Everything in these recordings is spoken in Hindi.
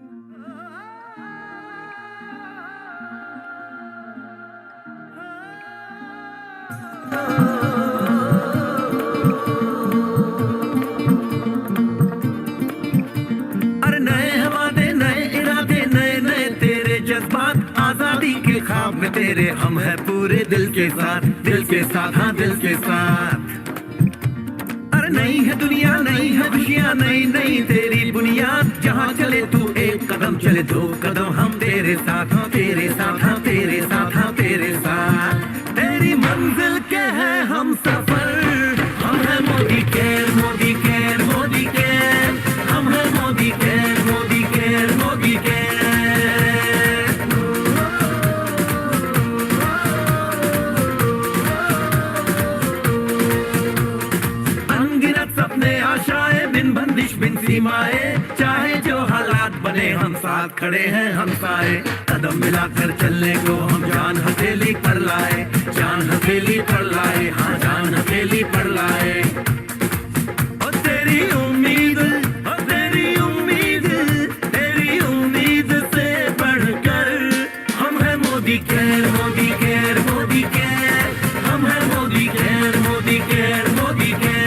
अरे नए हैं वादे, नए इरादे, नए नए तेरे जज्बात, आजादी के ख्वाब में तेरे हम हैं पूरे दिल के साथ, हाँ दिल के साथ। अरे नई है दुनिया, नई है खुशियाँ, नई नई तेरी बुनियाद, जहाँ चले तू एक कदम, चले दो कदम, हम तेरे साथ, हाँ तेरे साथ, हाँ तेरे साथ, हाँ तेरे साथ। तेरी मंजिल के हैं हम सफर, हम हैं Modi care, Modi care, Modi care, हम हैं Modi care, Modi care, Modi care. अनगिनत सपने आशाएं, बिन बंदिश बिन सीमाएं, चाहे जो हालात बने हम साथ खड़े हैं हम साए। कदम मिलाकर चलने को हम जान हथेली पर लाए, जान हथेली पर लाए, हाँ जान हथेली पर लाए। ओ तेरी उम्मीद, ओ तेरी उम्मीद, तेरी उम्मीद से बढ़कर हम हैं Modi care, Modi care, Modi care, हम हैं Modi care, Modi care, Modi care.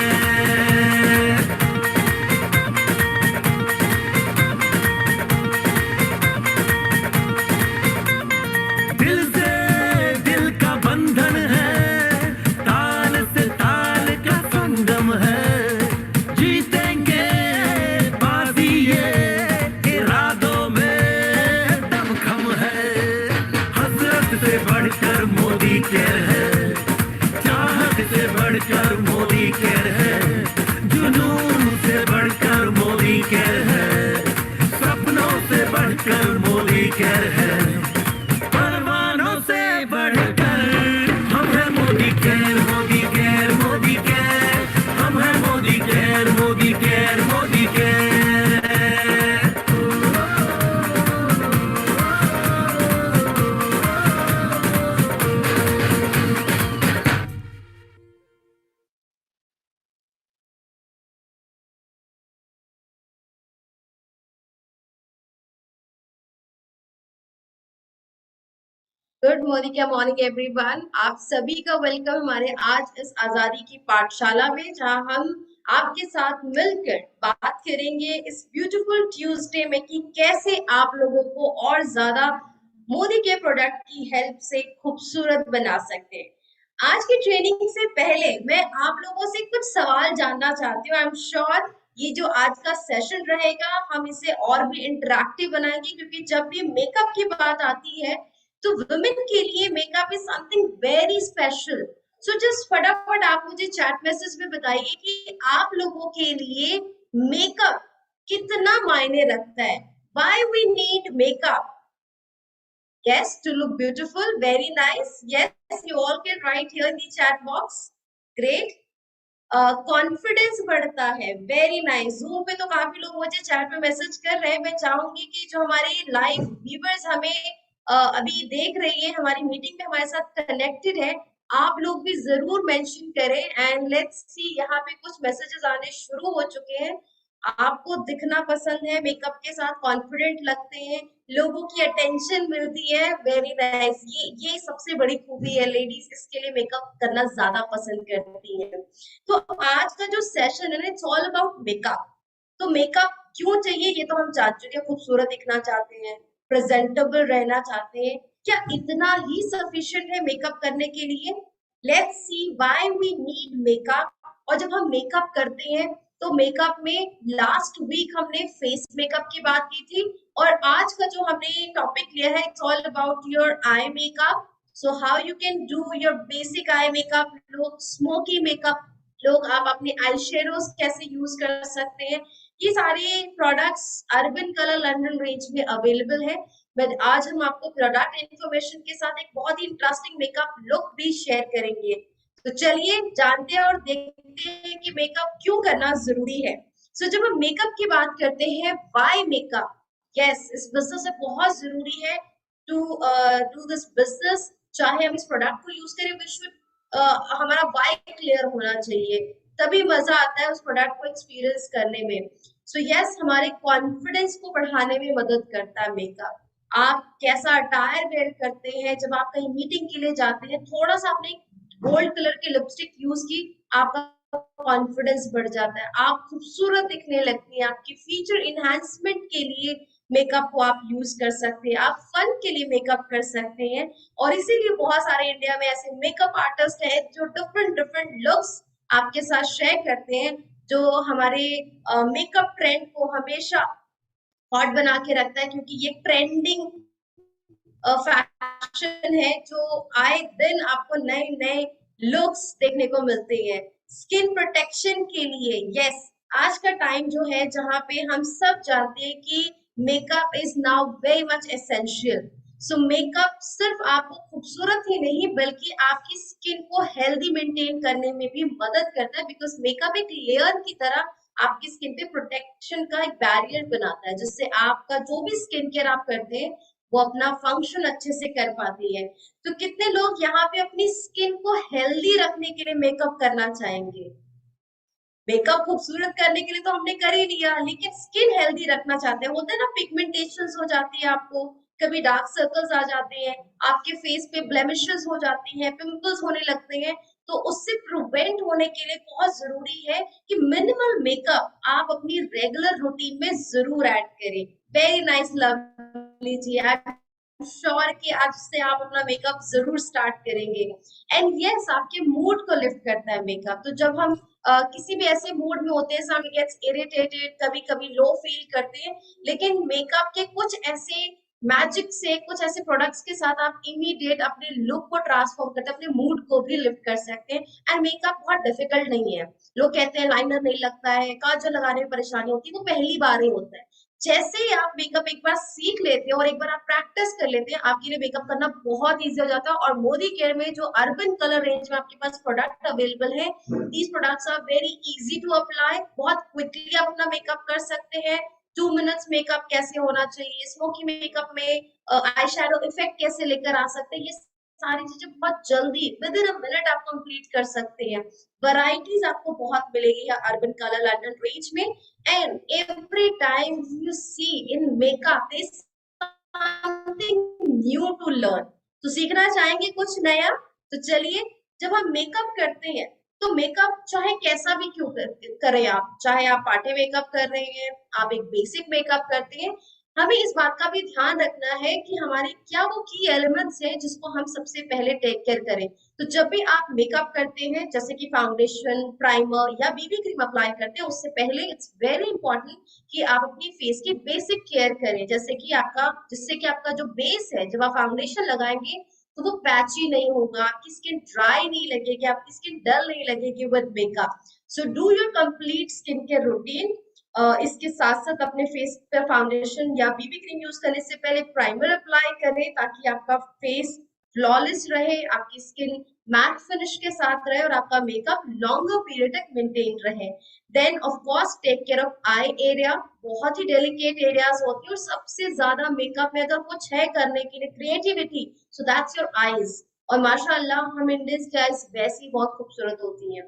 दिल से दिल का बंधन है, ताल से ताल का संगम है, जीतेंगे बाजी ये इरादों में दमखम है। हसरत से बढ़कर मोदी केयर है, चाहत से बढ़कर मोदी केयर है, जुनून से बढ़कर मोदी केयर है, सपनों से बढ़कर मोदी केयर है, परवानों से बढ़कर हम हैं Modi care, Modi care, Modi care, हम हैं Modi care, Modi care, Modi care. Good morning या मॉर्निंग एवरीवन। आप सभी का वेलकम हमारे आज इस आजादी की पाठशाला में, जहां हम आपके साथ मिलकर बात करेंगे इस ब्यूटीफुल ट्यूसडे में कि कैसे आप लोगों को और ज्यादा मोदी के प्रोडक्ट की हेल्प से खूबसूरत बना सकते हैं। आज की ट्रेनिंग से पहले मैं आप लोगों से कुछ सवाल जानना चाहती हूँ। आई एम श्योर ये जो आज का सेशन रहेगा हम इसे और भी इंटरेक्टिव बनाएंगे, क्योंकि जब भी मेकअप की बात आती है तो वुमेन के लिए makeup is something very special. So just फटाफट आप मुझे चैट मैसेज में बताइए कि आप लोगों के लिए मेकअप कितना मायने रखता है। Why we need makeup? Yes, to look beautiful. Very nice. Yes, you all can write here in the chat box. Great. Confidence बढ़ता है। Very nice. जूम पे तो काफी लोग मुझे चैट में मैसेज कर रहे हैं। मैं चाहूंगी कि जो हमारे लाइव व्यूवर्स हमें अभी देख रही है, हमारी मीटिंग में हमारे साथ कनेक्टेड है, आप लोग भी जरूर मेंशन करें। एंड लेट्स सी, यहाँ पे कुछ मैसेजेस आने शुरू हो चुके हैं। आपको दिखना पसंद है, मेकअप के साथ कॉन्फिडेंट लगते हैं, लोगों की अटेंशन मिलती है। Very nice. ये सबसे बड़ी खूबी है, लेडीज इसके लिए मेकअप करना ज्यादा पसंद करती है। तो आज का जो सेशन है ना, इट्स ऑल अबाउट मेकअप। तो मेकअप क्यों चाहिए ये तो हम जान चुके हैं। खूबसूरत दिखना चाहते हैं, प्रेजेंटेबल रहना चाहते हैं, क्या इतना ही सफिशिएंट है मेकअप करने के लिए? Let's see why we need makeup. और जब हम मेकअप करते हैं तो मेकअप में लास्ट वीक हमने फेस मेकअप की बात की थी, और आज का जो हमने टॉपिक लिया है, it's all about your eye makeup. So how you can do your basic eye makeup look, smoky makeup लोग, आप अपने आई शेडोज कैसे यूज कर सकते हैं। ये सारे products urban colour London range में अवेलेबल है। बट आज हम आपको प्रोडक्ट इंफॉर्मेशन के साथ एक बहुत ही इंटरेस्टिंग मेकअप लुक भी शेयर करेंगे। तो चलिए जानते हैं और देखते हैं कि मेकअप क्यों करना जरूरी है। सो जब हम मेकअप की बात करते हैं, व्हाई मेकअप? यस, इस बिजनेस में बहुत जरूरी है टू डू दिस बिजनेस। चाहे हम इस प्रोडक्ट को यूज करें, वी शुड हमारा वाई क्लियर होना चाहिए, तभी मजा आता है उस प्रोडक्ट को एक्सपीरियंस करने में। सो यस, हमारे कॉन्फिडेंस को बढ़ाने में मदद करता है मेकअप। आप कैसा अटायर वेयर करते हैं, जब आप कहीं मीटिंग के लिए जाते हैं, थोड़ा सा आपने गोल्ड कलर की लिपस्टिक यूज की, आपका कॉन्फिडेंस बढ़ जाता है, आप खूबसूरत दिखने लगती हैं। आपकी फीचर इनहेंसमेंट के लिए मेकअप को आप यूज कर सकते हैं, आप फन के लिए मेकअप कर सकते हैं। और इसीलिए बहुत सारे इंडिया में ऐसे मेकअप आर्टिस्ट हैं जो डिफरेंट डिफरेंट लुक्स आपके साथ शेयर करते हैं, जो हमारे मेकअप ट्रेंड को हमेशा हॉट बना के रखता है, क्योंकि ये ट्रेंडिंग फैशन है जो आए दिन आपको नए नए लुक्स देखने को मिलते हैं। स्किन प्रोटेक्शन के लिए यस, आज का टाइम जो है जहाँ पे हम सब जानते हैं कि makeup is now very much essential. So makeup सिर्फ आपको खूबसूरत ही नहीं बल्कि आपकी स्किन को हेल्दी मेंटेन करने में भी मदद करता है, बिकॉज मेकअप एक लेयर की तरह आपकी स्किन पे प्रोटेक्शन का एक बैरियर बनाता है, जिससे आपका जो भी स्किन केयर आप करते हैं वो अपना फंक्शन अच्छे से कर पाती है। तो कितने लोग यहाँ पे अपनी स्किन को हेल्दी रखने के लिए मेकअप करना चाहेंगे? मेकअप खूबसूरत करने के लिए तो हमने कर ही लिया, लेकिन स्किन हेल्दी रखना चाहते हैं, होता है ना, पिगमेंटेशन हो जाती है आपको, कभी डार्क सर्कल्स आ जाते हैं, आपके फेस पे ब्लेमिशेस हो जाती हैं, पिंपल्स होने लगते हैं। तो उससे प्रिवेंट होने के लिए बहुत जरूरी है कि मिनिमल मेकअप आप अपनी रेगुलर रूटीन में जरूर ऐड करें। वेरी नाइस, लवली जी, श्योर कि आज से आप अपना मेकअप जरूर स्टार्ट करेंगे। एंड यस, आपके मूड को लिफ्ट करता है मेकअप। तो जब हम किसी भी ऐसे मूड में होते हैं, सम गेट्स इरिटेटेड, कभी कभी लो फील करते हैं, लेकिन मेकअप के कुछ ऐसे मैजिक से, कुछ ऐसे प्रोडक्ट्स के साथ आप इमीडिएट अपने लुक को ट्रांसफॉर्म करते हैं, अपने मूड को भी लिफ्ट कर सकते हैं। एंड मेकअप बहुत डिफिकल्ट नहीं है। लोग कहते हैं लाइनर नहीं लगता है, काजल लगाने में परेशानी होती है, वो पहली बार ही होता है। जैसे ही आप मेकअप एक बार सीख लेते हैं और एक बार आप प्रैक्टिस कर लेते हैं, आपके लिए मेकअप करना बहुत इजी हो जाता है। और मोदी केयर में जो अर्बन कलर रेंज में आपके पास प्रोडक्ट अवेलेबल है, these products are very easy to apply. बहुत क्विकली आप अपना मेकअप कर सकते हैं। 2 मिनट्स मेकअप कैसे होना चाहिए, स्मोकी मेकअप में आई शेडो इफेक्ट कैसे लेकर आ सकते हैं, ये सारी चीजें बहुत जल्दी विद इन अ मिनट आप कंप्लीट कर सकते हैं। वैरायटीज आपको बहुत मिलेगी अर्बन कलर लंडन रेंज में। And every time you see in makeup, there's something new to learn. तो सीखना चाहेंगे कुछ नया? तो चलिए, जब हम मेकअप करते हैं तो मेकअप चाहे कैसा भी क्यों करें आप, चाहे आप पार्टी मेकअप कर रहे हैं, आप एक बेसिक मेकअप करते हैं, हमें इस बात का भी ध्यान रखना है कि हमारे क्या वो की एलिमेंट्स हैं जिसको हम सबसे पहले टेक केयर करें। तो जब भी आप मेकअप करते हैं, जैसे कि फाउंडेशन, प्राइमर या बीबी क्रीम अप्लाई करते हैं, उससे पहले इट्स वेरी इंपॉर्टेंट कि आप अपनी फेस की बेसिक केयर करें, जैसे कि आपका, जिससे कि आपका जो बेस है, जब आप फाउंडेशन लगाएंगे तो वो पैची नहीं होगा, आपकी स्किन ड्राई नहीं लगेगी, आपकी स्किन डल नहीं लगेगी with makeup. So do your complete skin care routine. इसके साथ साथ अपने फेस पे फाउंडेशन या बीबी क्रीम यूज करने से पहले प्राइमर अप्लाई करें, ताकि आपका फेस फ्लॉलेस रहे, आपकी स्किन मैट फिनिश के साथ रहे और आपका मेकअप लॉन्गर पीरियड तक मेंटेन रहे। Then of course take care of eye area, बहुत ही डेलिकेट एरियाज होती है, और सबसे ज्यादा मेकअप में अगर कुछ है करने के लिए creativity, so that's your eyes. और माशाल्लाह हम इंडियंस की आईज वैसी बहुत खूबसूरत होती हैं,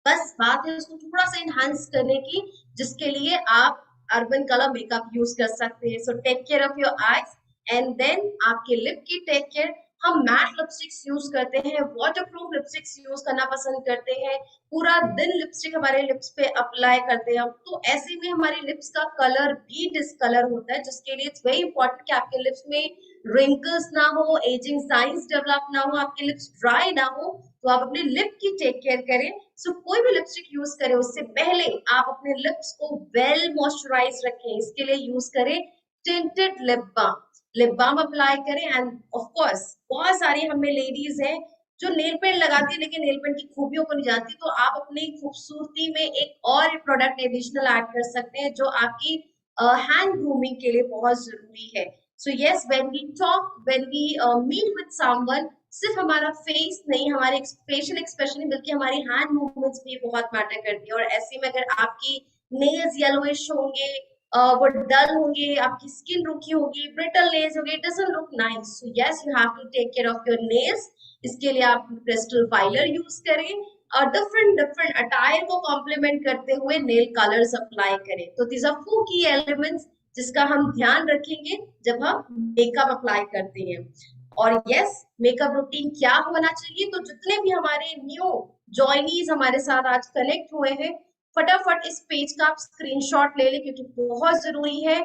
बस बात है उसको थोड़ा सा इनहांस करने की, जिसके लिए आप अर्बन कलर मेकअप यूज कर सकते हैं। So take care of your eyes. And then आपके लिप की टेक केयर। हम मैट लिपस्टिक्स यूज करते हैं, वाटरप्रूफ लिपस्टिक्स यूज करना पसंद करते हैं, पूरा दिन लिपस्टिक हमारे लिप्स पे अप्लाई करते हैं, तो ऐसे में हमारे लिप्स का कलर भी डिसकलर होता है, जिसके लिए इट्स वेरी इंपॉर्टेंट कि आपके लिप्स में रिंकल्स ना हो, एजिंग साइंस डेवलप ना हो, आपके लिप्स ड्राई ना हो। तो आप अपने लिप की टेक केयर करें। सो कोई भी लिपस्टिक यूज करें उससे पहले आप अपने लिप्स को वेल मॉइस्चराइज रखें, इसके लिए यूज करें tinted lip balm. Lip balm apply करें। एंड ऑफ कोर्स बहुत सारी हमें लेडीज हैं जो नेल पेंट लगाती है लेकिन नेल पेंट की खूबियों को नहीं जानती, तो आप अपनी खूबसूरती में एक और प्रोडक्ट एडिशनल ऐड कर सकते हैं जो आपकी हैंड ग्रूमिंग के लिए बहुत जरूरी है। So yes, when we talk, when we meet with someone, सिर्फ हमारा फेस नहीं, हमारे फेशियल एक्सप्रेशन नहीं, बल्कि हमारी हैंड मूवमेंट्स भी बहुत मैटर करती है। और ऐसे में अगर आपकी नेल्स येलोइश होंगे, वो डल होंगे, आपकी स्किन रुकी होगी, ब्रिटल नेल्स होंगे, it doesn't look nice. So yes, you have to take care of your nails. इसके लिए आप क्रिस्टल फाइलर यूज करें। डिफरेंट डिफरेंट अटायर को कॉम्प्लीमेंट करते हुए नेल कलर्स अप्लाई करें। तो दीज आर 4 की एलिमेंट्स जिसका हम ध्यान रखेंगे जब हम मेकअप अप्लाई करते हैं। और यस, मेकअप रूटीन क्या होना चाहिए, तो जितने भी हमारे न्यू जॉइनीज हमारे साथ आज कनेक्ट हुए हैं, फटाफट इस पेज का आप स्क्रीनशॉट ले लें क्योंकि बहुत जरूरी है।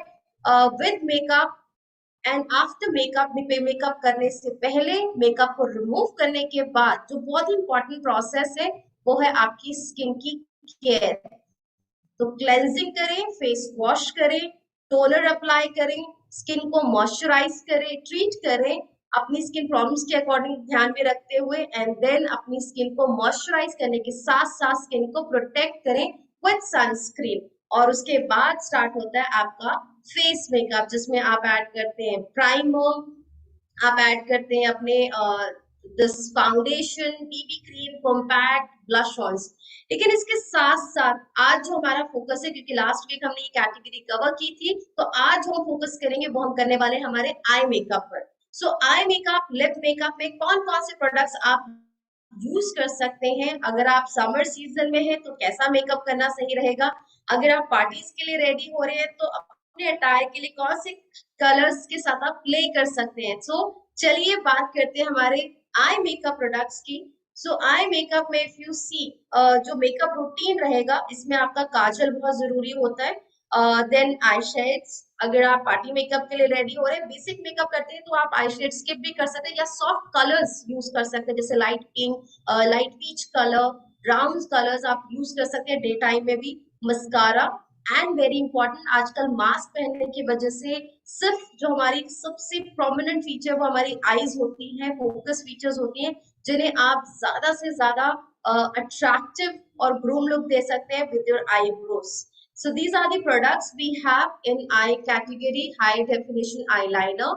With makeup and after makeup, makeup करने से पहले, मेकअप को रिमूव करने के बाद जो बहुत ही इंपॉर्टेंट प्रोसेस है वो है आपकी स्किन की केयर। तो क्लेंजिंग करें, फेस वॉश करें, टोनर अप्लाई करें, स्किन को मॉइस्चराइज करें, ट्रीट करें अपनी स्किन प्रॉब्लम्स के अकॉर्डिंग ध्यान में रखते हुए, एंड देन अपनी स्किन को मॉइस्चराइज करने के साथ साथ स्किन को प्रोटेक्ट करें विद सनस्क्रीन। और उसके बाद स्टार्ट होता है आपका फेस मेकअप, जिसमें आप ऐड करते हैं प्राइमर, आप ऐड करते हैं अपने this foundation, BB cream, compact, blush ons. लेकिन इसके साथ साथ आज जो हमारा फोकस है, क्योंकि लास्ट वीक हमने ये कैटेगरी कवर की थी, तो आज जो हम फोकस करेंगे वो हम करने वाले हमारे आई मेकअप पर। सो आई मेकअप, लिप मेकअप में कौन कौन से प्रोडक्ट्स आप यूज कर सकते हैं। अगर आप समर सीजन में हैं तो कैसा मेकअप करना सही रहेगा, अगर आप पार्टीज के लिए रेडी हो रहे हैं तो अपने अटायर के लिए कौन से कलर्स के साथ आप प्ले कर सकते हैं। सो चलिए बात करते हैं हमारे आई मेकअप प्रोडक्ट्स की। सो आई मेकअप में इफ यू सी, जो मेकअप रूटीन रहेगा इसमें आपका काजल बहुत जरूरी होता है, देन आई शेड्स। अगर आप पार्टी मेकअप के लिए रेडी हो रहे हैं, बेसिक मेकअप करते हैं, तो आप आई शेड स्किप भी कर सकते हैं या सॉफ्ट कलर्स यूज कर सकते हैं, जैसे light pink, light peach colour, brown colours आप यूज कर सकते हैं डे टाइम में भी। मस्कारा, एंड वेरी इंपॉर्टेंट, आजकल मास्क पहनने की वजह से सिर्फ जो हमारी सबसे प्रोमिनेंट फीचर वो हमारी आईज होती हैं, फोकस फीचर्स होती हैं, जिन्हें आप ज्यादा से ज्यादा अट्रैक्टिव और ग्रूम लुक दे सकते हैं with your eyebrows. So these are the products we have in eye category: high definition eyeliner,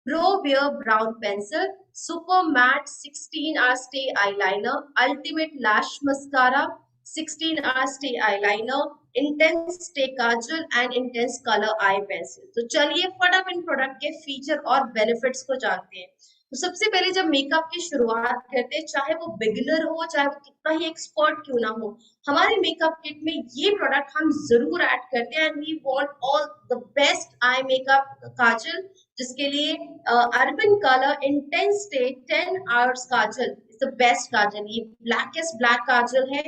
Pro Wear brown pencil, super matte 16-hour stay eyeliner, ultimate lash mascara, 16-hour stay eyeliner, intense stay kajal and intense color eye pencil। तो चलिए फटाफट इन प्रोडक्ट के फीचर और बेनिफिट्स को जानते हैं। तो सबसे पहले जब मेकअप की शुरुआत करते हैं, चाहे वो बिगिनर हो चाहे वो कितना ही एक्सपर्ट क्यों ना हो, हमारे मेकअप किट में ये प्रोडक्ट हम जरूर ऐड करते हैं। And we want all the best eye makeup kajal, जिसके लिए Urban colour intense stay 10 hours kajal is the best kajal. ये ब्लैकेस्ट ब्लैक काजल है,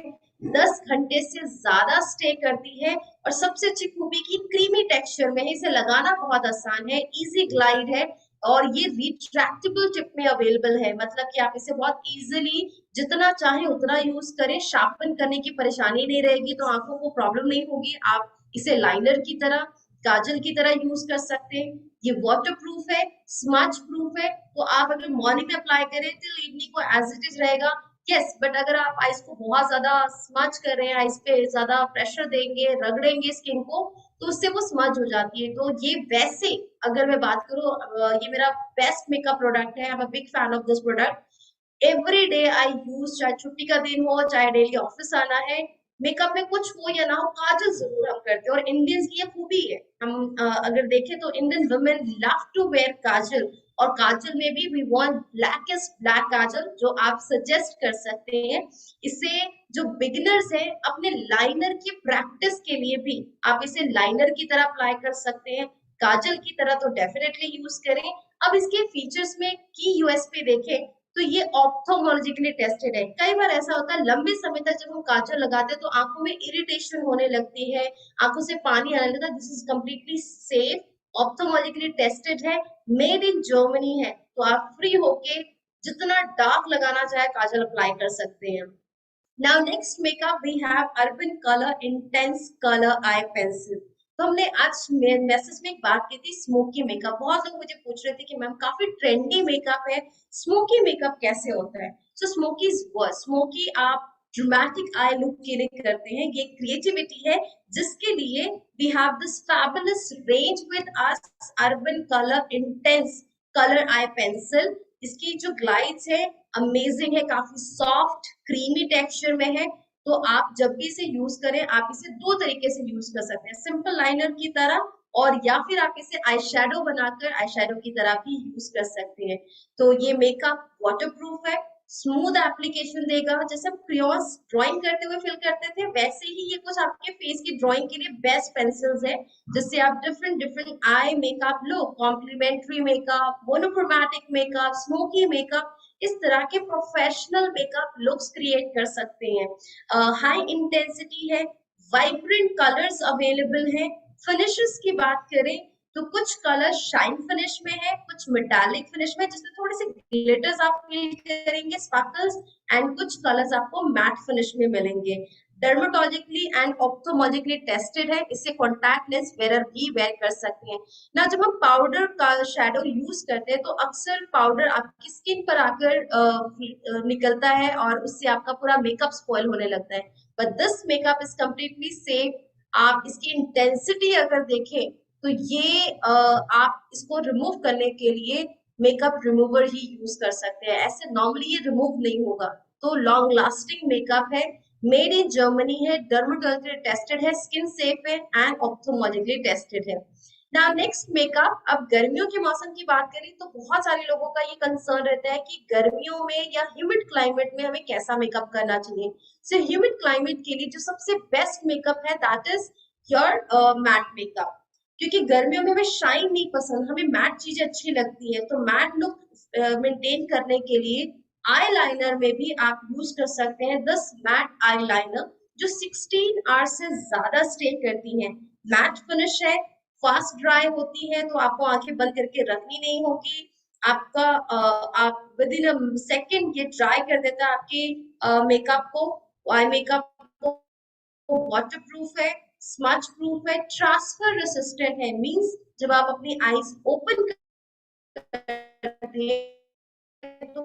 10 घंटे से ज्यादा स्टे करती है, और सबसे अच्छी खूबी की क्रीमी टेक्सचर में है, इसे लगाना बहुत आसान है, इजी ग्लाइड है, और ये रिट्रैक्टेबल टिप में अवेलेबल है, मतलब कि आप इसे बहुत इजीली जितना चाहे उतना यूज करें, शार्पन करने की परेशानी नहीं रहेगी, तो आंखों को प्रॉब्लम नहीं होगी। आप इसे लाइनर की तरह, काजल की तरह यूज कर सकते हैं। ये वाटर प्रूफ है, स्मच प्रूफ है, तो आप अगर मॉर्निंग में अप्लाई करें टिल इवनिंग को एज इट इज रहेगा। यस, बट अगर आप आइस को बहुत ज्यादा स्मच कर रहे हैं, आइस पे ज्यादा प्रेशर देंगे, रगड़ेंगे स्किन को, तो उससे वो स्मज हो जाती है। तो ये वैसे अगर मैं बात करूं, ये मेरा बेस्ट मेकअप प्रोडक्ट है, I am a big fan of this product. Every day I use, चाहे छुट्टी का दिन हो चाहे डेली ऑफिस आना है, मेकअप में कुछ हो या ना हो, काजल जरूर हम करते हैं। और इंडियंस की ये खूबी है, हम अगर देखें तो Indian women love to wear kajal, और काजल में भी we want blackest black kajal, जो आप सजेस्ट कर सकते हैं। इसे जो बिगिनर्स हैं अपने लाइनर की प्रैक्टिस के लिए भी आप इसे लाइनर की तरह अप्लाई कर सकते हैं, काजल की तरह तो डेफिनेटली यूज करें। अब इसके फीचर्स में की यूएसपी देखें तो ये ऑप्थोमोलॉजिकली टेस्टेड है। कई बार ऐसा होता है लंबे समय तक जब हम काजल लगाते हैं तो आंखों में इरिटेशन होने लगती है, आंखों से पानी आने लगता है। This is completely safe, ophthalmologically tested है, मेड इन जर्मनी है, तो आप फ्री होके जितना डार्क लगाना चाहे काजल अप्लाई कर सकते हैं। Now next makeup we have Urban colour intense colour eye pencil. तो हमने आज मैसेज में एक बात की थी स्मोकी मेकअप। बहुत लोग मुझे पूछ रहे थे कि मैम काफी ट्रेंडी मेकअप है, स्मोकी मेकअप कैसे होता है। सो स्मोकी स्मोकी आप ड्रामेटिक आई लुक के लिए करते हैं, ये क्रिएटिविटी है, जिसके लिए we have this fabulous range with us Urban colour intense colour eye pencil. इसकी जो ग्लाइड्स है अमेजिंग है, काफी सॉफ्ट क्रीमी टेक्सचर में है। तो आप जब भी इसे यूज करें, आप इसे दो तरीके से यूज कर सकते हैं, सिंपल लाइनर की तरह, और या फिर आप इसे आई शेडो बनाकर आई शेडो की तरह भी यूज कर सकते हैं। तो ये मेकअप वाटर प्रूफ है, स्मूथ एप्लीकेशन देगा, जैसे हम क्रेयॉन्स ड्राइंग करते हुए फिल करते थे वैसे ही ये कुछ आपके फेस की ड्राइंग के लिए बेस्ट पेंसिल्स है, जिससे आप डिफरेंट डिफरेंट आई मेकअप लो, complimentary makeup, monochromatic makeup, smoky makeup, इस तरह के प्रोफेशनल मेकअप लुक्स क्रिएट कर सकते हैं। हाई इंटेंसिटी है, वाइब्रेंट कलर्स अवेलेबल हैं। फिनिशेस की बात करें तो कुछ कलर शाइन फिनिश में है, कुछ मेटालिक फिनिश में जिसमें थोड़े से ग्लिटर्स आप फील करेंगे, स्पार्कल्स, एंड कुछ कलर्स आपको मैट फिनिश में मिलेंगे। डर्मेटोलॉजिकली एंड ऑप्थोलॉजिकली टेस्टेड है, इससे कॉन्टैक्ट लेंस वेयर भी वेयर कर सकते हैं ना। जब हम पाउडर का शेडो यूज करते हैं तो अक्सर पाउडर आपकी स्किन पर आकर निकलता है और उससे आपका पूरा मेकअप स्पॉइल होने लगता है, but this makeup is completely safe. आप इसकी इंटेंसिटी अगर देखें तो ये आप इसको रिमूव करने के लिए मेकअप रिमूवर ही यूज कर सकते हैं, ऐसे नॉर्मली ये रिमूव नहीं होगा। तो लॉन्ग लास्टिंग मेकअप है, मेड इन जर्मनी है, डर्मेटोलॉजिकली टेस्टेड है, स्किन सेफ है एंड ऑप्थोलॉजिकली टेस्टेड है। नाउ नेक्स्ट मेकअप, अब गर्मियों के मौसम की बात करें तो बहुत सारे लोगों का ये कंसर्न रहता है कि गर्मियों में या ह्यूमिड क्लाइमेट में हमें कैसा मेकअप करना चाहिए। सो ह्यूमिड क्लाइमेट के लिए जो सबसे बेस्ट मेकअप है that is your matte makeup, क्योंकि गर्मियों में हमें शाइन नहीं पसंद, हमें मैट चीजें अच्छी लगती है। तो मैट लुक मेंटेन करने के लिए आई लाइनर में भी आप यूज कर सकते हैं दिस मैट आई लाइनर, जो 16 आवर्स से ज्यादा स्टे करती है। मैट फिनिश है, फास्ट ड्राई होती है, तो आपको आंखें बंद करके रखनी नहीं होगी। आपका आप विद इन अ सेकेंड ये ड्राई कर देता है आपके मेकअप को, आई मेकअप को। वाटर प्रूफ है, स्मच प्रूफ है, ट्रांसफर रेसिस्टेंट है, मींस जब आप अपनी आईज ओपन करते हैं तो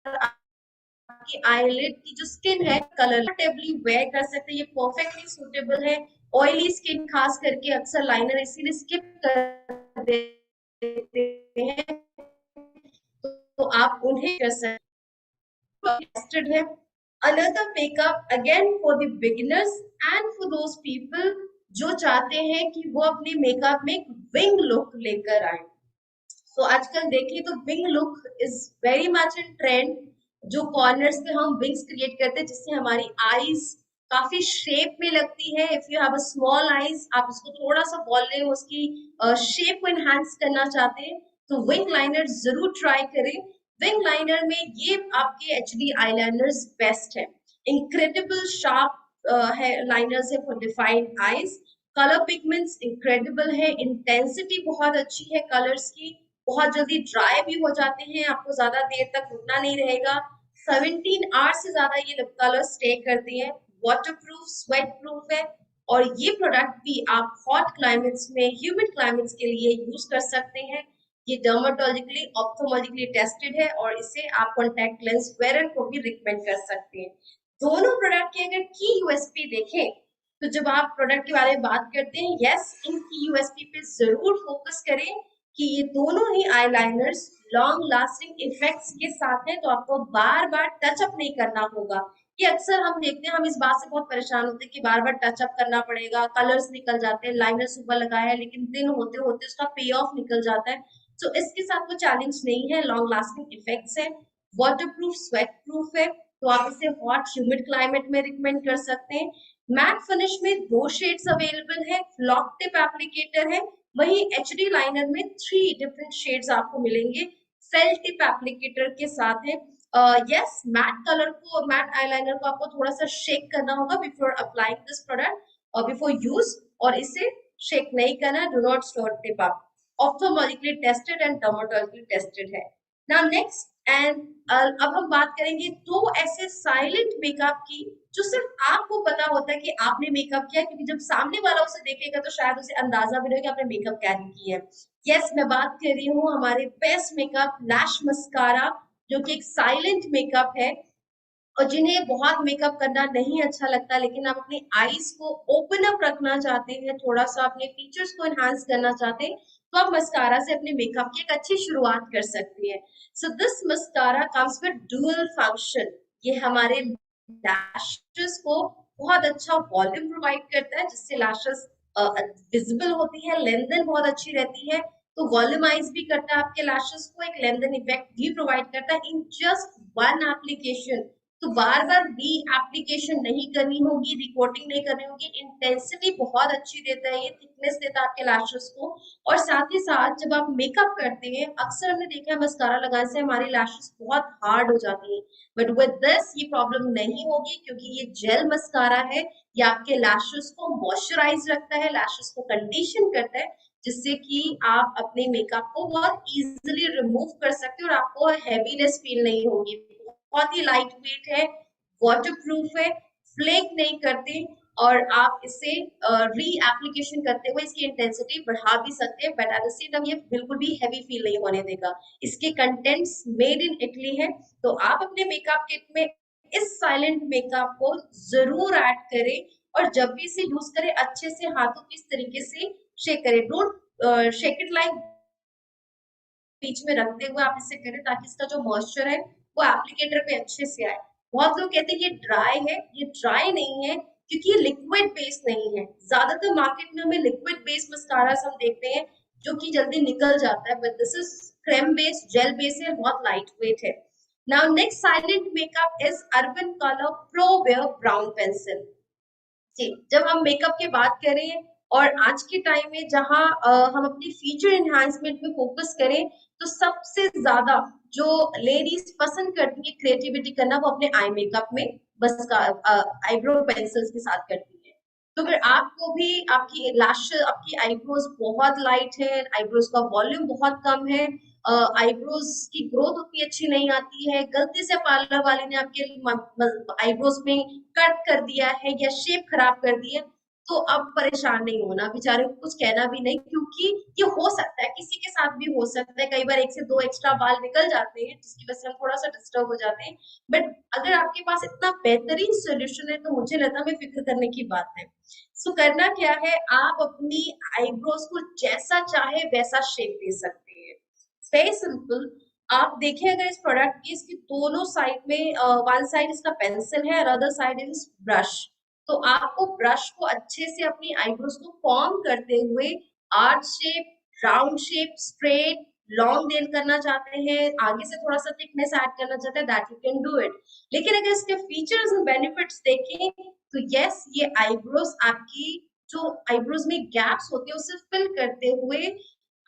आपकी आईलिड की जो स्किन है कंफर्टेबली वेयर कर सकते हैं, ये परफेक्टली सूटेबल है। ऑयली स्किन खास करके अक्सर लाइनर इसीलिए स्किप कर देते हैं, तो आप उन्हें कर सकते हैं। Another makeup again for the beginners and for those people जो चाहते हैं कि वो अपने मेकअप में एक विंग लुक लेकर आए। तो आजकल देखिए तो wing look is very much in trend, जो कॉर्नर्स पे हम विंग्स क्रिएट करते हैं जिससे हमारी आईज काफी शेप में लगती है। If you have a small eyes, आप उसको थोड़ा सा वॉल्यूम उसकी शेप को एनहांस करना चाहते हैं तो विंग लाइनर जरूर ट्राई करें। विंग लाइनर में ये आपके एचडी आईलाइनर्स बेस्ट है, इनक्रेडिबल शार्प है लाइनर्स है for defined eyes. Colour pigments incredible है, इंटेंसिटी बहुत अच्छी है कलर्स की, बहुत जल्दी ड्राई भी हो जाते हैं, आपको ज्यादा देर तक रुकना नहीं रहेगा। 17 आवर्स से ज्यादा ये लिप कलर स्टे करती है, वाटर प्रूफ, स्वेट प्रूफ है, और ये प्रोडक्ट भी आप हॉट क्लाइमेट्स में, ह्यूमिड क्लाइमेट्स के लिए यूज कर सकते हैं। ये डर्मेटोलॉजिकली ऑप्थोलॉजिकली टेस्टेड है और इसे आप कॉन्टैक्ट लेंस वेयर को भी रिकमेंड कर सकते हैं। दोनों प्रोडक्ट के अगर की यूएसपी देखें तो जब आप प्रोडक्ट के बारे में बात करते हैं, यस इनकी यूएसपी पे जरूर फोकस करें कि ये दोनों ही आईलाइनर्स लॉन्ग लास्टिंग इफेक्ट्स के साथ हैं, तो आपको बार बार टचअप नहीं करना होगा। ये अक्सर हम देखते हैं, हम इस बात से बहुत परेशान होते हैं कि बार बार टचअप करना पड़ेगा, कलर्स निकल जाते हैं, लाइनर सुबह लगाया है लेकिन दिन होते होते उसका पे ऑफ निकल जाता है। तो इसके साथ वो चैलेंज नहीं है, लॉन्ग लास्टिंग इफेक्ट्स है, वाटर प्रूफ, स्वेट प्रूफ है, तो आप इसे हॉट ह्यूमिड क्लाइमेट में रिकमेंड कर सकते हैं। मैट फिनिश में 2 शेड्स अवेलेबल है, फ्लॉक टिप एप्लीकेटर है, वही एचडी लाइनर में 3 डिफरेंट शेड्स आपको मिलेंगे फेल टिप एप्लीकेटर के साथ है। यस मैट कलर को, मैट आईलाइनर को आपको थोड़ा सा शेक करना होगा बिफोर अप्लाइंग दिस प्रोडक्ट और बिफोर यूज, और इसे शेक नहीं करना, do not store tip up. Ophthalmologically tested and dermatologically tested है। नाउ नेक्स्ट एंड अब हम बात करेंगे 2 ऐसे साइलेंट मेकअप की जो सिर्फ आपको पता होता है कि आपने मेकअप किया, क्योंकि जब सामने वाला उसे देखेगा तो शायद उसे अंदाजा भी नहीं कि आपने मेकअप कैरी किया है। यस मैं बात कर रही हूँ हमारे बेस्ट मेकअप लैश मस्कारा, जो कि एक साइलेंट मेकअप है, और जिन्हें बहुत मेकअप करना नहीं अच्छा लगता लेकिन आप अपनी आईज को ओपन अप रखना चाहते हैं, थोड़ा सा अपने फीचर्स को एनहांस करना चाहते हैं, तो आप मस्कारा से अपने मेकअप की एक अच्छी शुरुआत कर सकती हैं। So this mascara comes with dual function, ये हमारे लैशेस को बहुत अच्छा वॉल्यूम प्रोवाइड करता है जिससे लैशेस विजिबल होती है, लेंथन बहुत अच्छी रहती है, तो वॉल्यूमाइज भी करता है आपके लैशेस को, एक लेंथन इफेक्ट भी प्रोवाइड करता है इन जस्ट वन एप्लीकेशन। तो बार बार री एप्लीकेशन नहीं करनी होगी, रिकोटिंग नहीं करनी होगी, इंटेंसिटी बहुत अच्छी देता है, ये थिकनेस देता है आपके लैशेस को। और साथ ही साथ जब आप मेकअप करते हैं, अक्सर हमने देखा है मस्कारा लगाने से हमारी लैशेस बहुत हार्ड हो जाती है, बट विद दिस ये प्रॉब्लम नहीं होगी, क्योंकि ये जेल मस्कारा है, ये आपके लैशेस को मॉइस्चराइज रखता है, लैशेस को कंडीशन करता है, जिससे कि आप अपने मेकअप को बहुत इजीली रिमूव कर सकते हो और आपको हैवीनेस फील नहीं होगी। बहुत ही लाइट वेट है, वाटर प्रूफ है, फ्लेक नहीं करते, और आप इसे री एप्लीकेशन करते हुए इसकी इंटेंसिटी बढ़ा भी सकते हैं, but at the same time ये बिल्कुल भी हैवी फील नहीं होने देगा। इसके कंटेंट्स मेड इन इटली है, तो आप अपने मेकअप किट में इस साइलेंट मेकअप को जरूर ऐड करें, और जब भी इसे यूज करें अच्छे से हाथों को इस तरीके से शेक करें, डोंट शेक इट लाइक, बीच में रखते हुए आप इसे करें, ताकि इसका जो मॉइस्चर है वो एप्लीकेटर पे अच्छे से आए। बहुत लोग कहते हैं ये ड्राई है, ये ड्राई नहीं है, क्योंकि ये लिक्विड बेस नहीं है। ज्यादातर मार्केट में हमें लिक्विड बेस मस्कारा हम देखते हैं जो कि जल्दी निकल जाता है, but this is creme base, gel base है, बहुत लाइट वेट है। Now next silent makeup is Urban colour pro wear brown pencil. जी, जब हम मेकअप की बात करें और आज के टाइम में जहाँ हम अपनी फीचर एनहांसमेंट में फोकस करें, तो सबसे ज्यादा जो लेडीज पसंद करती है क्रिएटिविटी करना, वो अपने आई मेकअप में बस आईब्रो पेंसिल्स के साथ करती है। तो फिर आपको भी आपकी लैश, आपकी आईब्रोज बहुत लाइट है, आईब्रोज का वॉल्यूम बहुत कम है, आईब्रोज की ग्रोथ उतनी अच्छी नहीं आती है, गलती से पार्लर वाले ने आपके आईब्रोज में कट कर दिया है या शेप खराब कर दी है, तो अब परेशान नहीं होना, बेचारे को कुछ कहना भी नहीं, क्योंकि ये हो सकता है, किसी के साथ भी हो सकता है, कई बार एक से दो एक्स्ट्रा बाल निकल जाते हैं जिसकी वजह से हम थोड़ा सा डिस्टर्ब हो जाते हैं। बट अगर आपके पास इतना बेहतरीन सोल्यूशन है, तो मुझे लगता है फिक्र करने की बात है। सो करना क्या है, आप अपनी आईब्रोज को जैसा चाहे वैसा शेप दे सकते हैं, वेरी सिंपल। आप देखें अगर इस प्रोडक्ट की, इसकी दोनों साइड में, वन साइड इसका पेंसिल है और अदर साइड इज ब्रश, तो आपको ब्रश को अच्छे से अपनी आईब्रोज को फॉर्म करते हुए arch shape, round shape, straight, long nail करना चाहते हैं, आगे से थोड़ा सा थिकनेस ऐड करना चाहते हैं, that you can do it. लेकिन अगर इसके फीचर्स और बेनिफिट्स देखें, तो यस, ये आईब्रोज आपकी जो आईब्रोज में गैप्स होते हैं उसे फिल करते हुए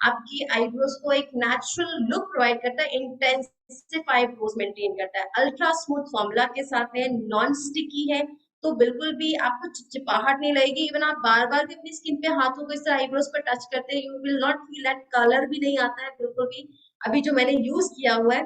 आपकी आईब्रोज को एक नेचुरल लुक प्रोवाइड करता है, इंटेंसिफाई ब्रोज मेंटेन करता है, अल्ट्रा स्मूथ फॉर्मूला के साथ है, नॉन स्टिकी है, तो बिल्कुल भी आपको चिपचिपाहट नहीं लगेगी। इवन आप बार बार भी अपनी स्किन पे हाथों को इस तरह आईब्रोज पर टच करते हैं, you will not feel that, colour भी नहीं आता है बिल्कुल भी। अभी जो मैंने यूज किया हुआ है,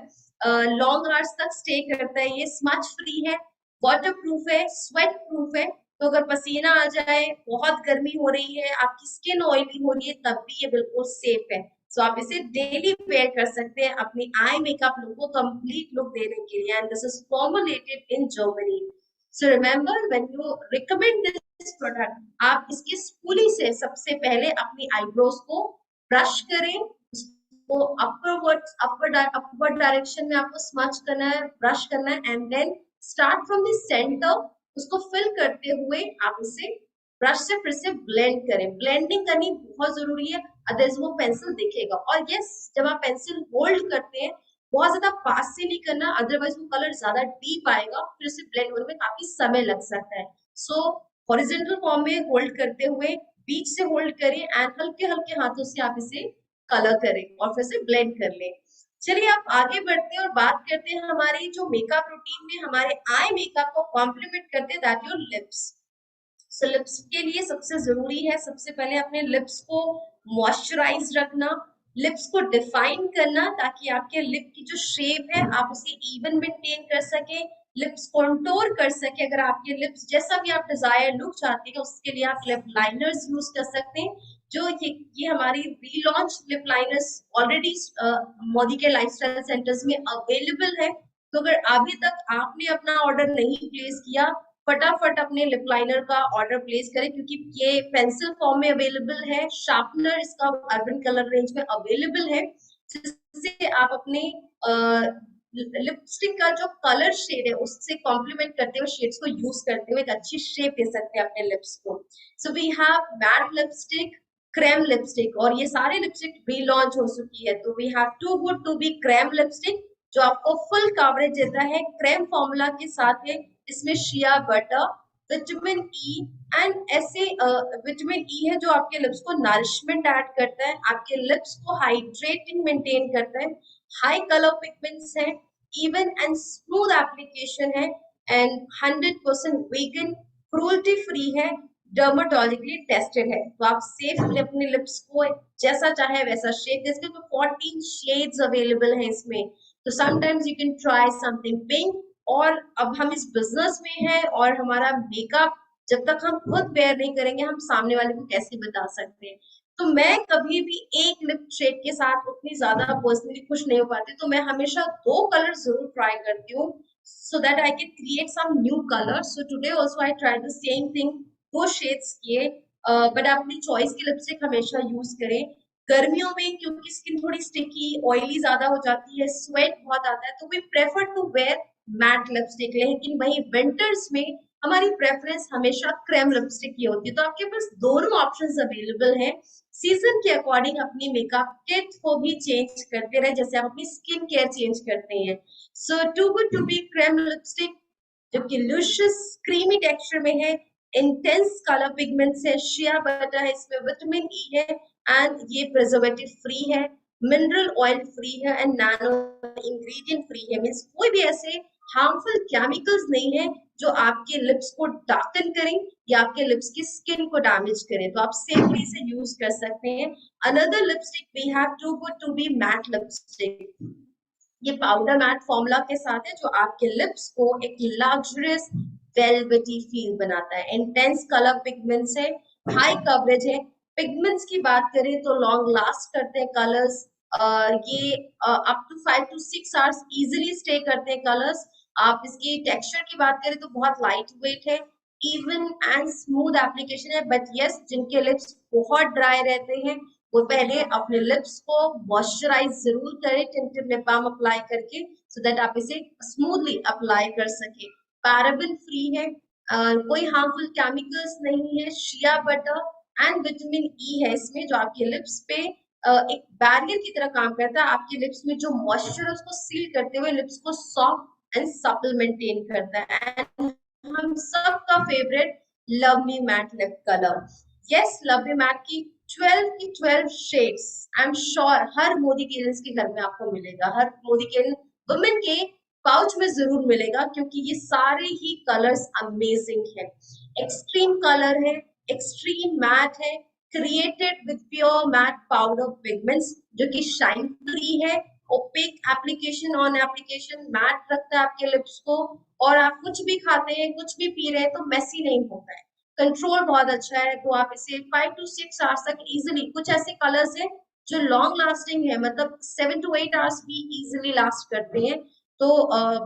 लॉन्ग आवर्स तक स्टे करता है, ये स्मच फ्री है, वाटर प्रूफ है, स्वेट प्रूफ है, तो अगर पसीना आ जाए, बहुत गर्मी हो रही है, आपकी स्किन ऑयली हो रही है, तब भी ये बिल्कुल सेफ है। सो आप इसे डेली वेयर कर सकते हैं अपनी आई मेकअप लुक को कंप्लीट लुक देने के लिए, and this is formulated in Germany. So remember, when you recommend this product, आप इसकी स्पूली से सबसे पहले अपनी आईब्रोज को ब्रश करें, उसको अपवर्ड डायरेक्शन में आपको स्मच करना है, ब्रश करना है, and then start from the centre, उसको फिल करते हुए आप इसे ब्रश से फिर से ब्लेंड करें। ब्लेंडिंग करनी बहुत जरूरी है, अदरवाइज वो पेंसिल दिखेगा। और यस, जब आप पेंसिल होल्ड करते हैं, बहुत ज्यादा पास से नहीं करना, अदरवाइज वो कलर ज्यादा डीप आएगा, फिर उसे ब्लेंड होने में काफी समय लग सकता है। सो हॉरिजॉन्टल फॉर्म में होल्ड करते हुए बीच से होल्ड करें, एंड हल्के हल्के हाथों से आप इसे कलर करें और फिर से ब्लेंड कर लें। चलिए आप आगे बढ़ते हैं और बात करते हैं हमारी जो मेकअप रूटीन में हमारे आई मेकअप को कॉम्प्लीमेंट करते हैं, that your lips. So lips के लिए सबसे जरूरी है, सबसे पहले अपने लिप्स को मॉइस्चराइज रखना, लिप्स को डिफाइन करना, ताकि आपके लिप की जो शेप है आप उसे इवन मेंटेन कर सके, लिप्स कंटूर कर सके। अगर आपके लिप्स जैसा भी आप डिजायर लुक चाहते हैं, उसके लिए आप लिप लाइनर्स यूज कर सकते हैं, जो ये हमारी relaunch lip liners already Modi के लाइफस्टाइल सेंटर्स में अवेलेबल है। तो अगर अभी तक आपने अपना ऑर्डर नहीं प्लेस किया, फटाफट अपने लिप लाइनर का ऑर्डर प्लेस करें, क्योंकि ये पेंसिल फॉर्म में अवेलेबल है, शार्पनर इसका अर्बन कलर रेंज में अवेलेबल है, जिससे आप अपने लिपस्टिक का जो कलर शेड है उससे कॉम्प्लीमेंट करते हुए, शेड्स को यूज करते हुए एक अच्छी शेप दे सकते हैं अपने लिप्स को। So we have matte lipstick, creme lipstick, और ये सारी लिपस्टिक री लॉन्च हो चुकी है। तो we have too good to be creme lipstick, जो आपको फुल कवरेज देता है क्रेम फॉर्मूला के साथ है। इसमें shea butter, vitamin E and ऐसे विटामिन ई है जो आपके लिप्स को नरिशमेंट ऐड करता है, आपके लिप्स को हाइड्रेटिंग मेंटेन करता है, हाई कलर पिगमेंट्स है, इवन एंड स्मूथ एप्लीकेशन है, एंड 100% वीगन, क्रूल्टी फ्री है, डर्माटोलॉजिकली टेस्टेड है। तो आप सेफली अपने लिप्स को जैसा चाहे वैसा शेड दे सकते हो। 14 शेड्स अवेलेबल हैं इसमें। तो sometimes you can try something pink. और अब हम इस बिजनेस में हैं, और हमारा मेकअप जब तक हम खुद वेयर नहीं करेंगे, हम सामने वाले को कैसे बता सकते हैं। तो मैं कभी भी एक लिप शेड के साथ उतनी ज्यादा पर्सनली खुश नहीं हो पाती, तो मैं हमेशा 2 कलर जरूर ट्राई करती हूँ, so that I can create some new colors. So today also I tried the same thing, 2 shades किए। बट आप अपनी चॉइस की लिपस्टिक हमेशा यूज करें। गर्मियों में क्योंकि स्किन थोड़ी स्टिकी ऑयली ज्यादा हो जाती है, स्वेट बहुत आता है, तो we prefer to wear matte lipstick. लेकिन वही विंटर्स में हमारी प्रेफरेंस हमेशा क्रेम लिपस्टिक की होती है। तो आपके पास दोनों ऑप्शंस अवेलेबल हैं। सीजन के अकॉर्डिंग अपनी मेकअप किट को भी चेंज करते रहे, जैसे आप अपनी स्किन केयर चेंज करते हैं। So too good to be creme lipstick, जो कि लुशियस क्रीमी टेक्सचर में है, इंटेंस कलर पिगमेंट्स है, शिया बटर है, इसमें विटामिन ई है, एंड ये प्रिजर्वेटिव फ्री है, मिनरल ऑयल फ्री है, एंड नैनो इंग्रेडिएंट फ्री है। मींस कोई भी ऐसे हार्मफुल केमिकल्स नहीं है जो आपके लिप्स को डार्कन करें या आपके लिप्स की स्किन को डैमेज करें। तो आप सेफली इसे यूज कर सकते हैं। Another lipstick we have too good to be matte lipstick. ये पाउडर मैट फॉर्मूला के साथ है, जो आपके लिप्स को एक लग्जरियस वेलवेटी फील बनाता है। इंटेंस कलर पिगमेंट्स है, हाई कवरेज है। पिगमेंट्स की बात करें तो लॉन्ग लास्ट करते हैं कलर्स। ये up to 5 to 6 hours easily stay करते हैं कलर्स। आप इसकी टेक्सचर की बात करें तो बहुत लाइट वेट है, इवन एंड स्मूथ एप्लीकेशन है। बट यस, जिनके लिप्स बहुत ड्राई रहते हैं वो पहले अपने लिप्स को मॉइस्चराइज जरूर करें टिंटेड लिप बाम अप्लाई करके, सो दैट आप इसे स्मूथली अप्लाई कर सके। पैराबेन फ्री है, कोई हार्मफुल केमिकल्स नहीं है, shea butter and vitamin E है इसमें, जो आपके लिप्स पे एक बैरियर की तरह काम करता है। आपके लिप्स में जो मॉइस्चर है उसको सील करते हुए लिप्स को सॉफ्ट एंड सपल मेंटेन करता है। एंड हम सबका favourite love me matte lip colour. Yes, love me matte की 12 की 12 शेड्स आई एम श्योर हर मोदी केयर्स के घर में आपको मिलेगा, हर मोदी केयर वुमेन के पाउच में जरूर मिलेगा, क्योंकि ये सारे ही कलर्स अमेजिंग है। एक्सट्रीम कलर है, एक्सट्रीम मैट है, created with pure matte powder pigments, जो कि शाइन फ्री है, opaque application on application matte रखता है आपके लिप्स को, और आप कुछ भी खाते हैं कुछ भी पी रहे हैं तो मेसी नहीं होता है। कंट्रोल बहुत अच्छा है, तो आप इसे 5 to 6 आवर्स तक इजिली, कुछ ऐसे कलर्स हैं जो लॉन्ग लास्टिंग है, मतलब 7 to 8 आवर्स भी इजिली लास्ट करते हैं। तो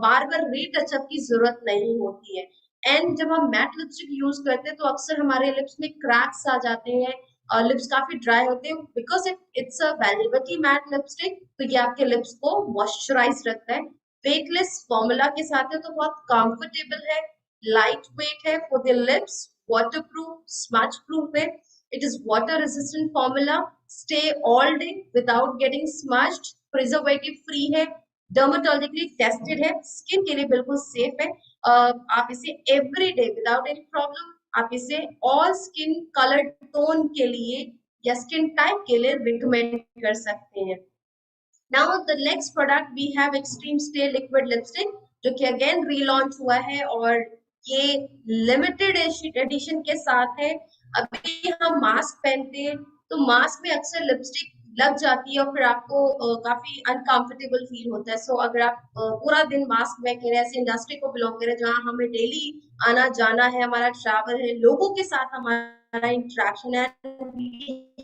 बार बार रीटचअप की जरूरत नहीं होती है। एंड जब हम मैट लिपस्टिक यूज करते हैं तो अक्सर हमारे लिप्स में क्रैक्स आ जाते हैं, लिप्स काफी ड्राई होते हैं, because it's a velvety matte lipstick. तो ये आपके लिप्स को मॉइस्चराइज रखता है। वेटलेस फॉर्मूला के साथ है, तो बहुत कंफर्टेबल है, लाइट वेट है for the lips, waterproof, smudge proof है। It is water resistant formula, stay all day without getting smudged, preservative free है, dermatologically tested है, स्किन के लिए बिल्कुल सेफ है। आप इसे every day without any problem, आप इसे ऑल स्किन कलर टोन के लिए या स्किन टाइप के लिए रिकमेंड कर सकते हैं। Now the next product we have Extreme Stay Liquid Lipstick, जो कि अगेन रीलॉन्च हुआ है, और ये लिमिटेड एडिशन के साथ है। अभी हम मास्क पहनते हैं तो मास्क में अक्सर लिपस्टिक लग जाती है और फिर आपको काफी अनकंफर्टेबल फील होता है। सो अगर आप पूरा दिन मास्क में करें, ऐसे इंडस्ट्री को बिलोंग करें जहाँ हमें डेली आना जाना है, हमारा ट्रैवल है, लोगों के साथ हमारा इंटरेक्शन है,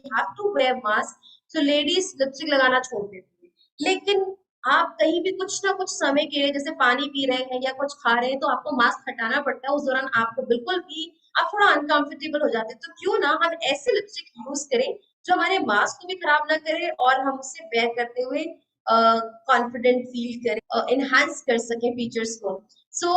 have to wear mask, so ladies lipstick लगाना छोड़ देती है। लेकिन आप कहीं भी कुछ ना कुछ समय के लिए, जैसे पानी पी रहे हैं या कुछ खा रहे हैं, तो आपको मास्क हटाना पड़ता है। उस दौरान आपको बिल्कुल भी आप थोड़ा अनकंफर्टेबल हो जाते हैं। तो क्यों ना हम ऐसे लिपस्टिक यूज करें जो हमारे मास्क को भी खराब ना करे और हम उससे वेयर करते हुए कॉन्फिडेंट फील करें, एनहांस कर सके फीचर्स को। So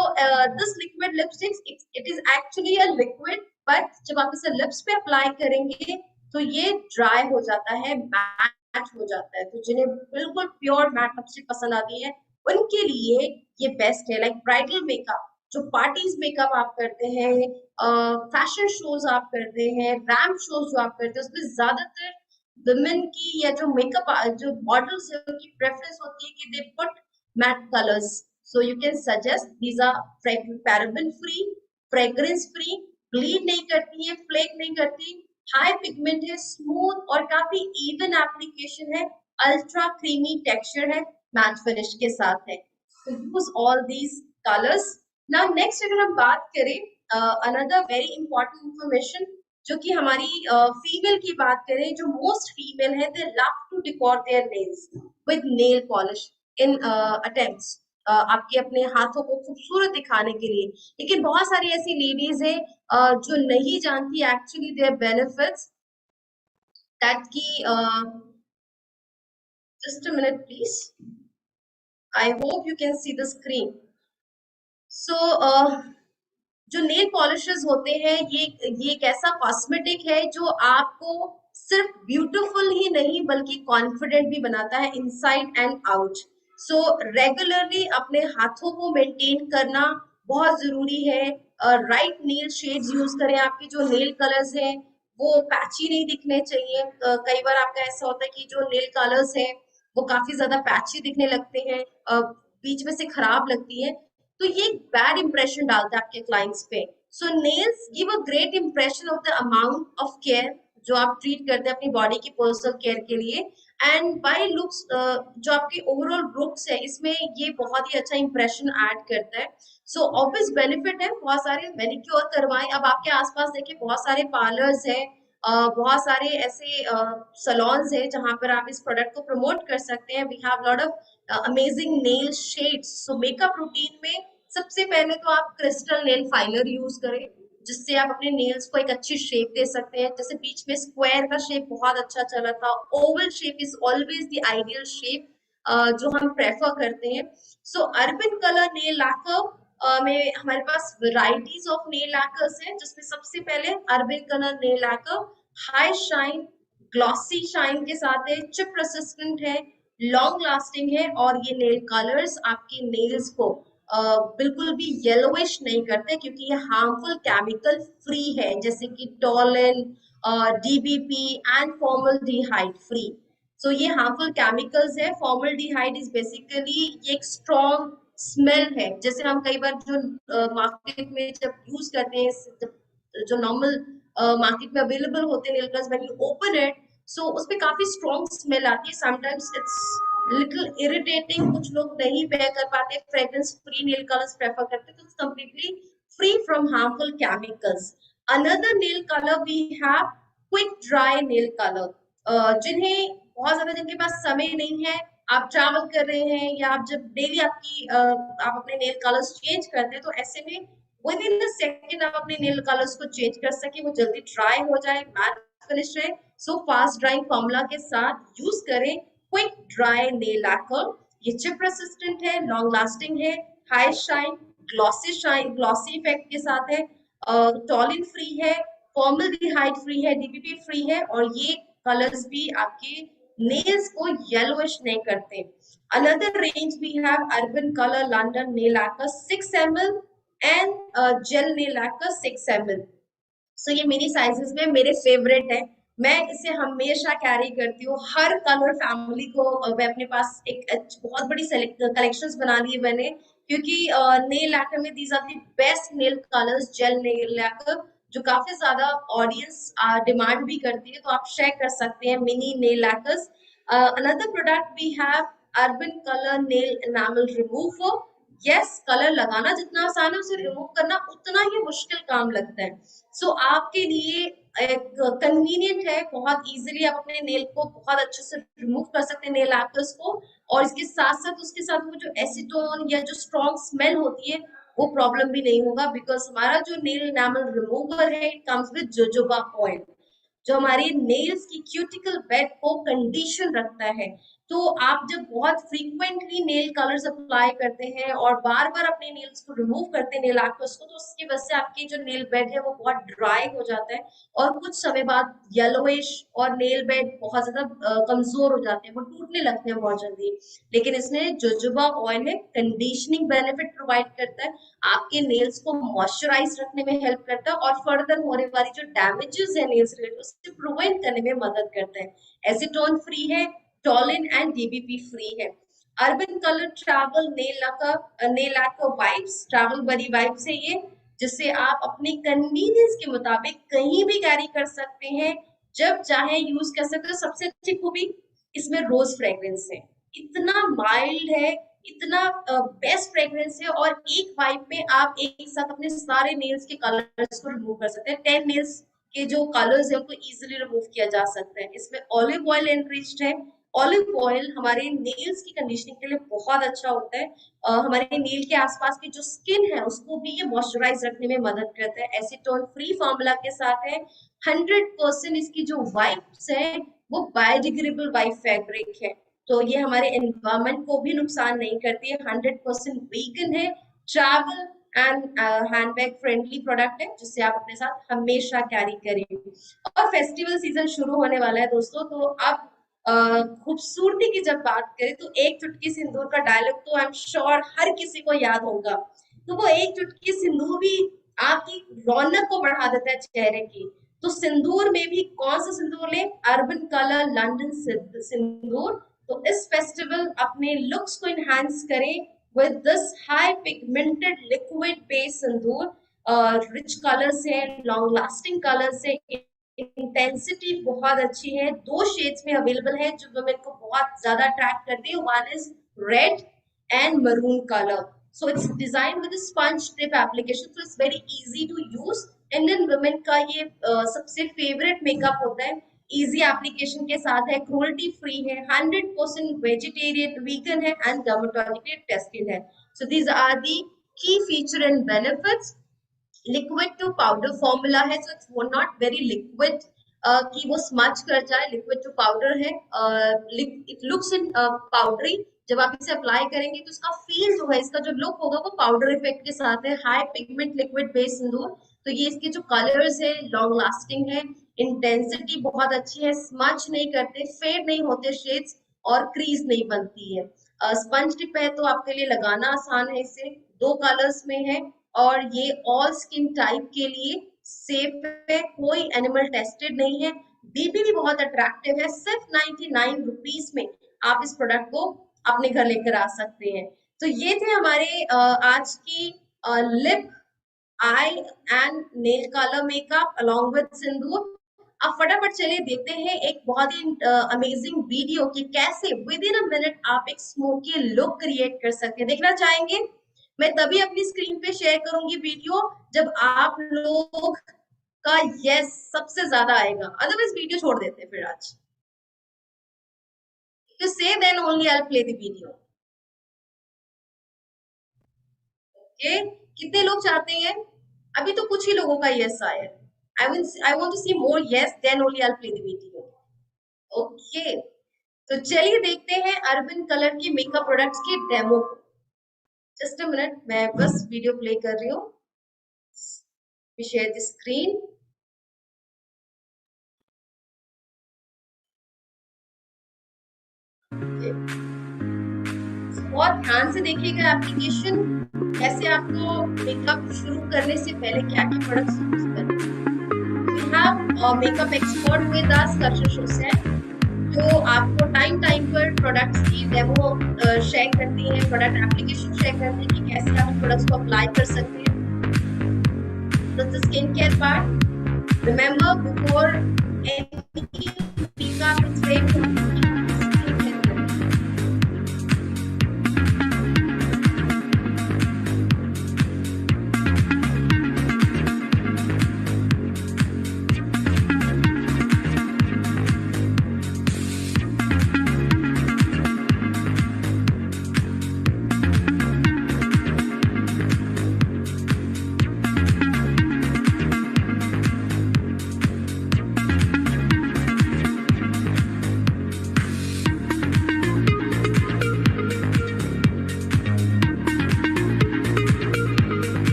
this liquid lipstick, it is actually a liquid, but जब आप इसे लिप्स पे अप्लाई करेंगे तो ये ड्राई हो जाता है, मैट हो जाता है। तो जिन्हें बिल्कुल प्योर मैट लिपस्टिक पसंद आती है उनके लिए ये बेस्ट है। लाइक ब्राइडल मेकअप, जो पार्टीज मेकअप आप करते हैं, फैशन शोज आप करते हैं, रैम्प शोज जो आप करते हैं, उसमें ज्यादातर वुमेन की या जो मेकअप जो मॉडल्स है उनकी प्रेफरेंस होती है कि they put matte colours. So you can suggest these are paraben free, fragrance free, bleed नहीं करती है, फ्लेक नहीं करती, हाई पिगमेंट है, स्मूथ और काफी इवन एप्लीकेशन है, अल्ट्रा क्रीमी टेक्सचर है, मैट फिनिश के साथ है। तो use all these colours. Now next अगर हम बात करें अनदर वेरी इंपॉर्टेंट इंफॉर्मेशन, जो कि हमारी फीमेल की बात करें, जो मोस्ट फीमेल है, they love to decor their nails with nail polish in attempts आपके अपने हाथों को खूबसूरत दिखाने के लिए। लेकिन बहुत सारी ऐसी लेडीज है जो नहीं जानती एक्चुअली देयर बेनिफिट्स, दैट की just a minute please, I hope you can see the screen. So जो नेल पॉलिशेस होते हैं, ये एक ऐसा कॉस्मेटिक है जो आपको सिर्फ ब्यूटीफुल ही नहीं बल्कि कॉन्फिडेंट भी बनाता है inside and out. So regularly अपने हाथों को मेंटेन करना बहुत जरूरी है। राइट नेल शेड्स यूज करें, आपके जो नेल कलर्स हैं वो पैची नहीं दिखने चाहिए। कई बार आपका ऐसा होता है कि जो नेल कलर्स हैं वो काफी ज्यादा पैची दिखने लगते हैं, बीच में से खराब लगती है, तो ये बैड इंप्रेशन डालता है आपके क्लाइंट्स पे। So nails give a great impression of the amount of care जो आप ट्रीट करते हैं अपनी बॉडी की पर्सनल केयर के लिए, एंड बाय लुक्स जो आपकी ओवरऑल लुक्स है इसमें ये बहुत ही अच्छा इंप्रेशन ऐड करता है। सो ऑब्वियस बेनिफिट है, बहुत सारे मैनिक्योर करवाएं। अब आपके आसपास देखिए बहुत सारे पार्लर्स है, बहुत सारे ऐसे सलोन्स है जहां पर आप इस प्रोडक्ट को प्रमोट कर सकते हैं। We have lot of amazing nail shades. So makeup routine में सबसे पहले तो आप क्रिस्टल नेल फाइलर यूज करें, जिससे आप अपने नेल्स को एक अच्छी शेप दे सकते हैं। जैसे बीच में स्क्वायर का शेप बहुत अच्छा चला था, Oval shape is always the ideal shape जो हम प्रेफर करते हैं। सो अर्बन कलर नेल लैकर में हमारे पास वेराइटीज ऑफ नेल लैकर्स हैं, जिसमें सबसे पहले urban colour nail lacquer high shine, glossy shine के साथ है, चिप रेसिस्टेंट है, लॉन्ग लास्टिंग है, और ये नेल कलर्स आपकी नेल्स को बिल्कुल भी येलोइश नहीं करते, क्योंकि ये हार्मफुल केमिकल फ्री है, जैसे कि toluene, DBP and formaldehyde free. So ये हार्मफुल केमिकल्स है। फॉर्मल्डिहाइड इज बेसिकली ये एक स्ट्रॉन्ग स्मेल है। जैसे हम कई बार जो मार्केट में जब यूज करते हैं, जो नॉर्मल मार्केट में अवेलेबल होते हैं nail colours, when you open it, so उसमें काफी स्ट्रॉन्ग स्मेल आती है। समटाइम्स इट्स लिटिल इरिटेटिंग, कुछ लोग नहीं बेयर कर पाते, fragrance free nail colours prefer करते हैं, तो it's completely free from harmful chemicals. Another nail colour we have quick dry nail colour. जिन्हें बहुत ज्यादा, जिनके पास समय नहीं है, आप ट्रैवल कर रहे हैं या आप जब डेली आप अपने नेल कलर्स चेंज करते हैं, तो ऐसे में विद इन द सेकंड आप अपने नेल कलर्स को चेंज कर सके, वो जल्दी ड्राई हो जाए, मैट फिनिश रहे। सो फास्ट ड्राइंग फॉर्मूला के साथ यूज करें क्विक ड्राई नेल लैकर। ये चिप रेसिस्टेंट है, लॉन्ग लास्टिंग है, हाई शाइन, ग्लॉसी इफेक्ट के साथ है, टॉलिन फ्री है, फॉर्मल्डिहाइड फ्री है, डीबीपी फ्री है, और ये कलर्स भी आपके नेल्स को येलोइश नहीं करते। Another range we have Urban Colour London nail lacquer 6 ml and gel nail lacquer 6 ml। So ये मेरी साइजेस में मेरे फेवरेट है, मैं इसे हमेशा कैरी करती हूँ। हर कलर फैमिली को मैं अपने पास एक बहुत बड़ी कलेक्शंस बना ली है मैंने, क्योंकि नेल लैकर में these are the best nail colours, gel nail lacquer, जो काफी ज्यादा ऑडियंस डिमांड भी करती है, तो आप शेयर कर सकते हैं mini nail lacquers. Another product we have Urban colour nail enamel remover. Yes, colour लगाना जितना आसान है उसे रिमूव करना उतना ही मुश्किल काम लगता है। सो आपके लिए एक कन्वीनियंट है, बहुत इजीली आप अपने नेल को बहुत अच्छे से रिमूव कर सकते हैं, नेल आर्टर्स को, और इसके साथ साथ उसके साथ वो जो एसीटोन या जो स्ट्रॉन्ग स्मेल होती है वो प्रॉब्लम भी नहीं होगा, बिकॉज हमारा जो नेल एनामल रिमूवर है it comes with jojoba oil. जो हमारे नेल्स की क्यूटिकल बेड को कंडीशन रखता है। तो आप जब बहुत फ्रीक्वेंटली नेल कलर्स अप्लाई करते हैं और बार बार अपने नेल्स को रिमूव करते हैं नेल आर्टिस्ट को, तो उसकी वजह से आपकी जो नेल बेड है वो बहुत ड्राई हो जाता है और कुछ समय बाद येलोइश और नेल बेड बहुत ज्यादा कमजोर हो जाते हैं, वो टूटने लगते हैं बहुत जल्दी। लेकिन इसमें जोजोबा ऑयल है, कंडीशनिंग बेनिफिट प्रोवाइड करता है, आपके नेल्स को मॉइस्चराइज रखने में हेल्प करता है और फर्दर होने वाली जो डैमेजेस है नेल्स रिलेटेड उससे प्रिवेंट करने में मदद करता है। एसीटोन फ्री है, टॉलिन एंड डीबीपी फ्री है। Urban Colour travel nail lac vibes, travel buddy vibes है ये, जिससे आप अपनी कन्वीनियंस के मुताबिक कहीं भी कैरी कर सकते हैं, जब चाहे यूज कर सकते हो। सबसे अच्छी खूबी इसमें रोज फ्रेग्रेंस है, इतना माइल्ड है, इतना बेस्ट फ्रेग्रेंस है और एक वाइप में आप एक साथ अपने सारे नेल्स के कलर्स को रिमूव कर सकते हैं। 10 नेल्स के जो कलर्स है उनको इजीली रिमूव किया जा सकता है। इसमें ऑलिव ऑयल एनरिच्ड है। ऑलिव ऑयल हमारे नेल्स की कंडीशनिंग के लिए बहुत अच्छा होता है। हमारे नेल के आसपास की जो स्किन है उसको भी ये मॉइस्चराइज रखने में मदद करता है। एसीटोन फ्री फॉर्मूला के साथ है। 100% इसकी जो वाइप्स है वो बायोडिग्रेडेबल वाइप फैब्रिक है, तो ये हमारे एनवायरमेंट को भी नुकसान नहीं करती है। 100% वीगन है, travel and handbag friendly product है, जिससे आप अपने साथ हमेशा कैरी करें। और फेस्टिवल सीजन शुरू होने वाला है दोस्तों, तो अब खूबसूरती की जब बात करें तो एक चुटकी सिंदूर का डायलॉग तो आई एम श्योर हर किसी को याद होगा। तो वो एक चुटकी सिंदूर भी आपकी रौनक को बढ़ा देता है चेहरे की। तो सिंदूर में भी कौन सा सिंदूर लें? अर्बन कलर लंदन सिंदूर। तो इस फेस्टिवल अपने लुक्स को इनहांस करें with this high pigmented liquid base Sindoor. Rich colours है, लॉन्ग लास्टिंग कलर्स है, इंटेंसिटी बहुत अच्छी है, 2 शेड्स में अवेलेबल है जो वुमेन को बहुत ज्यादा अट्रैक्ट करती है। One is red and maroon colour. So it's designed with a sponge tip application, so it's very easy to use. Indian women का ये सबसे फेवरेट मेकअप होता है, इजी एप्लीकेशन के साथ है, क्रूअल्टी फ्री है, 100% वेजिटेरियन वीगन है एंड डर्मेटोलॉजिकली टेस्टेड है। So these are the key feature and benefits. Liquid to powder formula है, so it's not very liquid कि वो स्मच कर जाए, लिक्विड टू पाउडर है। इट लुक्स इन पाउडरी, जब आप इसे अप्लाई करेंगे तो इसका फील जो है, इसका जो लुक होगा वो पाउडर इफेक्ट के साथ है। हाई पिगमेंट लिक्विड बेस सिंदूर, तो ये इसके जो कलर्स है लॉन्ग लास्टिंग है, इंटेंसिटी बहुत अच्छी है, स्मच नहीं करते, फेड नहीं होते शेड्स और क्रीज नहीं बनती है। स्पंज टिप है तो आपके लिए लगाना आसान है, इसे 2 कलर्स में है और ये ऑल स्किन टाइप के लिए सेफ है, कोई एनिमल टेस्टेड नहीं है। बीबी भी बहुत अट्रैक्टिव है, सिर्फ 99 रुपीज में आप इस प्रोडक्ट को अपने घर लेकर आ सकते हैं। तो ये थे हमारे आज की lip eye and nail colour makeup along with sindoor. अब फटाफट चलिए देखते हैं एक बहुत ही अमेजिंग वीडियो कि कैसे विद इन अ मिनट आप एक स्मोकी लुक क्रिएट कर सकते हैं। देखना चाहेंगे? मैं तभी अपनी स्क्रीन पे शेयर करूंगी वीडियो जब आप लोग का यस सबसे ज्यादा आएगा, अदरवाइज वीडियो छोड़ देते हैं फिर आज। You say then only I'll play the video. Okay? कितने लोग चाहते हैं? अभी तो कुछ ही लोगों का yes आया। I want to see more yes, then only I'll play the video. Okay. तो चलिए देखते हैं अर्बन कलर की मेकअप प्रोडक्ट्स की डेमो को। जस्ट अ मिनट, मैं बस वीडियो प्ले कर रही हूँ। Share the screen. बहुत ध्यान से देखिएगा एप्लीकेशन, कैसे आपको मेकअप शुरू करने से पहले क्या क्या प्रोडक्ट्स यूज करने। We have makeup expert with us Kashish Hussain, जो आपको टाइम पर प्रोडक्ट्स की डेमो शेयर करती है, प्रोडक्ट एप्लीकेशन शेयर करती है कि कैसे आप प्रोडक्ट्स को अप्लाई कर सकते हैं। The skin care part, remember before any makeup it's very important.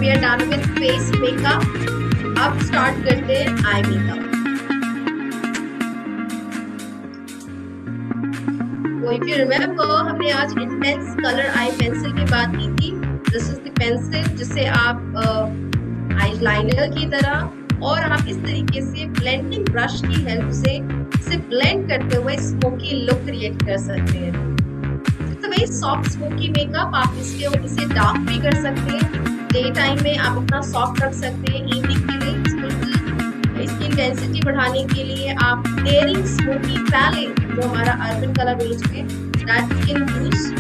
We are done with face makeup. अब स्टार्ट करते हैं आई मेकअप। तो इफ यू रिमेम्बर, हमने आज इंटेंस कलर आई पेंसिल की बात की थी। दिस इज द पेंसिल जिसे आप आई लाइनर की तरह और आप इस तरीके से ब्लेंडिंग ब्रश की हेल्प से इसे ब्लेंड करते हुए स्मोकी लुक क्रिएट कर सकते हैं। Very soft smoky makeup. आप इसे डार्क भी कर सकते हैं, डे टाइम में आप अपना सॉफ्ट रख सकते हैं, इवनिंग के लिए बिल्कुल इसकी इंटेंसिटी बढ़ाने के लिए आप डेयरिंग स्मोकी पैलेट जो हमारा अर्बन कलर रेंज में that you can use.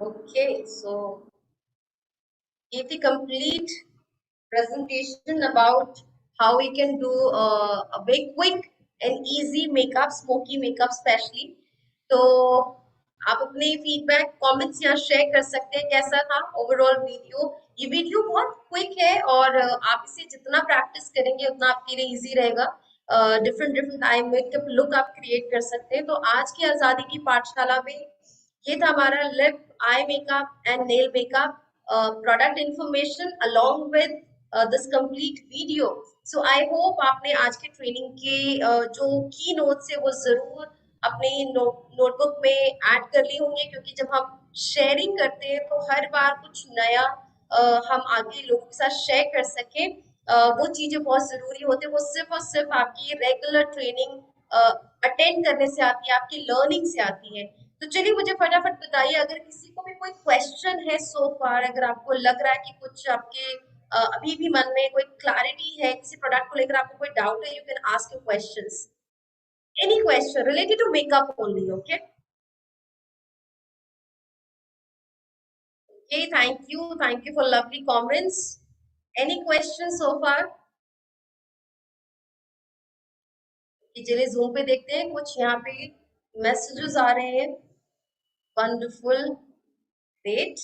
Okay, so give the complete presentation about how we can do a very quick and easy makeup, smoky makeup especially. तो आप अपने फीडबैक कमेंट्स यहाँ शेयर कर सकते हैं, कैसा था ओवरऑल वीडियो। ये वीडियो बहुत क्विक है और आप इसे जितना प्रैक्टिस करेंगे उतना आपके लिए इजी रहेगा। Different different eye makeup look आप क्रिएट कर सकते हैं। तो आज की आजादी की पाठशाला में ये था हमारा lip, eye makeup and nail makeup product information along with this complete video. So I hope आपने आज के ट्रेनिंग के जो की नोट्स है वो जरूर अपने नोटबुक में ऐड कर लिए होंगे, क्योंकि जब हम शेयरिंग करते हैं तो हर बार कुछ नया हम आगे लोगों के साथ शेयर कर सकें, वो चीजें बहुत जरूरी होती है। वो सिर्फ और सिर्फ आपकी रेगुलर ट्रेनिंग अटेंड करने से आती है, आपकी लर्निंग से आती है। तो चलिए मुझे फटाफट बताइए, अगर किसी को भी कोई क्वेश्चन है सो फार, अगर आपको लग रहा है कि कुछ आपके अभी भी मन में कोई क्लैरिटी है किसी प्रोडक्ट को लेकर, आपको कोई डाउट है, you can ask your questions, any question related to makeup only. Okay okay, thank you for lovely comments. Any question so far? चलिए जूम पे देखते हैं, कुछ यहाँ पे मैसेजेस आ रहे हैं। Wonderful, great.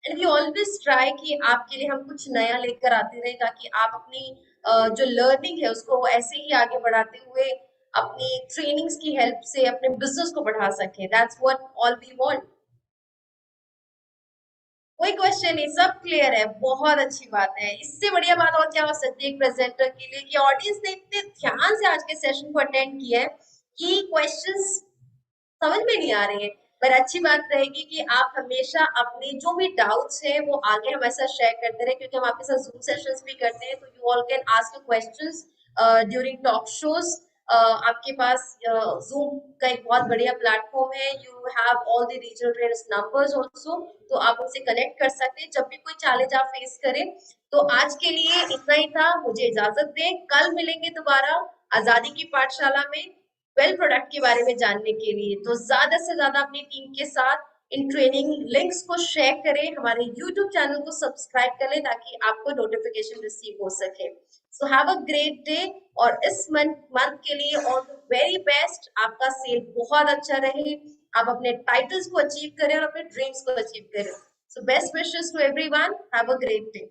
And we always try कि आपके लिए हम कुछ नया लेकर आते रहे, ताकि आप अपनी जो लर्निंग है उसको ऐसे ही आगे बढ़ाते हुए अपनी ट्रेनिंग्स की हेल्प से अपने बिजनेस को बढ़ा सकें। That's what all we want. कोई क्वेश्चन नहीं, सब क्लियर है, बहुत अच्छी बात है। इससे बढ़िया बात और क्या हो सकती है एक प्रेजेंटर के लिए कि ऑडियंस ने इतने ध्यान से आज के सेशन को अटेंड किया है कि क्वेश्चंस समझ में नहीं आ रही है। पर अच्छी बात रहेगी कि आप हमेशा अपने जो भी डाउट्स हैं वो आगे हमारे साथ शेयर करते रहे, क्योंकि हम आपके साथ जूम सेशंस भी करते हैं। तो you all can ask your questions during talk shows. आपके पास जूम का एक बहुत बढ़िया प्लेटफॉर्म है। You have all the regional trainers numbers also, तो आप उनसे कनेक्ट कर सकते हैं जब भी कोई चैलेंज आप फेस करें। तो आज के लिए इतना ही था, मुझे इजाजत दें। कल मिलेंगे दोबारा आजादी की पाठशाला में वेल प्रोडक्ट के बारे में जानने के लिए। तो ज्यादा से ज्यादा अपनी टीम के साथ इन ट्रेनिंग लिंक्स को शेयर करें, हमारे यूट्यूब चैनल को सब्सक्राइब कर लें ताकि आपको नोटिफिकेशन रिसीव हो सके। So have a great day, और इस मंथ के लिए ऑल द वेरी बेस्ट। आपका सेल बहुत अच्छा रहे, आप अपने टाइटल्स को अचीव करें और अपने ड्रीम्स को अचीव करें। So best wishes to everyone, have a great day.